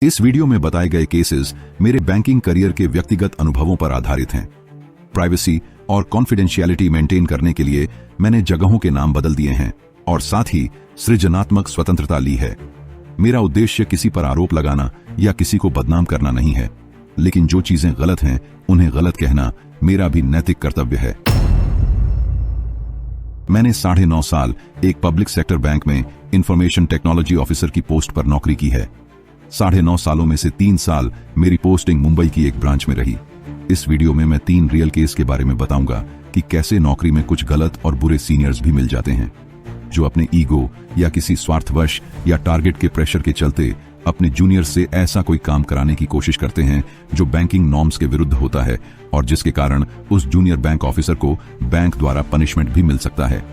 इस वीडियो में बताए गए केसेस मेरे बैंकिंग करियर के व्यक्तिगत अनुभवों पर आधारित हैं। प्राइवेसी और कॉन्फिडेंशियलिटी मेंटेन करने के लिए मैंने जगहों के नाम बदल दिए हैं और साथ ही सृजनात्मक स्वतंत्रता ली है। मेरा उद्देश्य किसी पर आरोप लगाना या किसी को बदनाम करना नहीं है, लेकिन जो चीजें गलत हैं उन्हें गलत कहना मेरा भी नैतिक कर्तव्य है। मैंने 9.5 साल एक पब्लिक सेक्टर बैंक में इंफॉर्मेशन टेक्नोलॉजी ऑफिसर की पोस्ट पर नौकरी की है। 9.5 सालों में से 3 साल मेरी पोस्टिंग मुंबई की एक ब्रांच में रही। इस वीडियो में मैं 3 रियल केस के बारे में बताऊंगा कि कैसे नौकरी में कुछ गलत और बुरे सीनियर्स भी मिल जाते हैं, जो अपने ईगो या किसी स्वार्थवश या टारगेट के प्रेशर के चलते अपने जूनियर से ऐसा कोई काम कराने की कोशिश करते हैं जो बैंकिंग नॉर्म्स के विरुद्ध होता है और जिसके कारण उस जूनियर बैंक ऑफिसर को बैंक द्वारा पनिशमेंट भी मिल सकता है।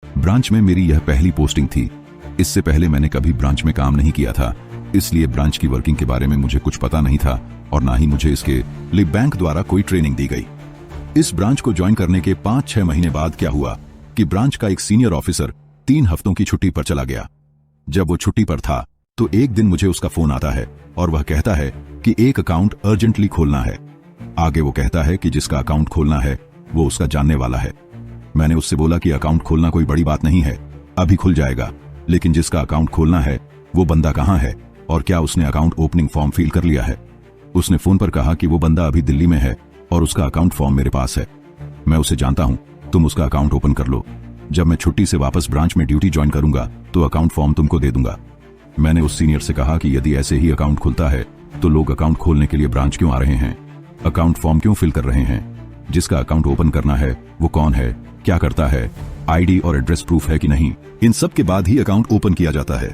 ब्रांच में मेरी यह पहली पोस्टिंग थी। इससे पहले मैंने कभी ब्रांच में काम नहीं किया था, इसलिए ब्रांच की वर्किंग के बारे में मुझे कुछ पता नहीं था और ना ही मुझे इसके लिए बैंक द्वारा कोई ट्रेनिंग दी गई। इस ब्रांच को ज्वाइन करने के 5-6 महीने बाद क्या हुआ कि ब्रांच का एक सीनियर ऑफिसर 3 हफ्तों की छुट्टी पर चला गया। जब वो छुट्टी पर था तो एक दिन मुझे उसका फोन आता है और वह कहता है कि एक अकाउंट अर्जेंटली खोलना है। आगे वो कहता है कि जिसका अकाउंट खोलना है वो उसका जानने वाला है। मैंने उससे बोला कि अकाउंट खोलना कोई बड़ी बात नहीं है, अभी खुल जाएगा, लेकिन जिसका अकाउंट खोलना है वो बंदा कहाँ है और क्या उसने अकाउंट ओपनिंग फॉर्म फिल कर लिया है। उसने फोन पर कहा कि वो बंदा अभी दिल्ली में है और उसका अकाउंट फॉर्म मेरे पास है। मैं उसे जानता हूं, तुम उसका अकाउंट ओपन कर लो। जब मैं छुट्टी से वापस ब्रांच में ड्यूटी ज्वाइन करूंगा तो अकाउंट फॉर्म तुमको दे दूंगा। मैंने उस सीनियर से कहा कि यदि ऐसे ही अकाउंट खुलता है तो लोग अकाउंट खोलने के लिए ब्रांच क्यों आ रहे हैं, अकाउंट फॉर्म क्यों फिल कर रहे हैं, जिसका अकाउंट ओपन करना है वो कौन है, क्या करता है, आईडी और एड्रेस प्रूफ है कि नहीं, इन सब के बाद ही अकाउंट ओपन किया जाता है।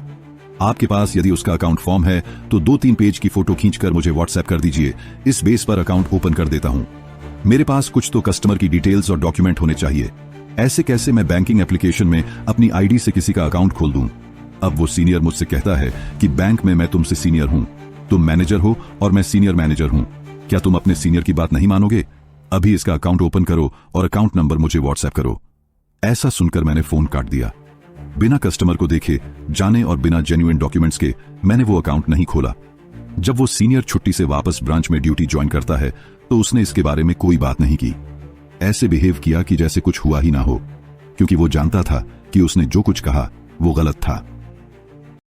आपके पास यदि उसका अकाउंट फॉर्म है तो 2-3 पेज की फोटो खींचकर मुझे व्हाट्सएप कर दीजिए, इस बेस पर अकाउंट ओपन कर देता हूं। मेरे पास कुछ तो कस्टमर की डिटेल्स और डॉक्यूमेंट होने चाहिए। ऐसे कैसे मैं बैंकिंग एप्लीकेशन में अपनी आईडी से किसी का अकाउंट खोल दूं। अब वो सीनियर मुझसे कहता है कि बैंक में मैं तुमसे सीनियर हूं, तुम मैनेजर हो और मैं सीनियर मैनेजर हूं, क्या तुम अपने सीनियर की बात नहीं मानोगे? अभी इसका अकाउंट ओपन करो और अकाउंट नंबर मुझे व्हाट्सएप करो। ऐसा सुनकर मैंने फोन काट दिया। बिना कस्टमर को देखे जाने और बिना जेन्युइन डॉक्यूमेंट्स के मैंने वो अकाउंट नहीं खोला। जब वो सीनियर छुट्टी से वापस ब्रांच में ड्यूटी ज्वाइन करता है तो उसने इसके बारे में कोई बात नहीं की। ऐसे बिहेव किया कि जैसे कुछ हुआ ही ना हो, क्योंकि वो जानता था कि उसने जो कुछ कहा वो गलत था।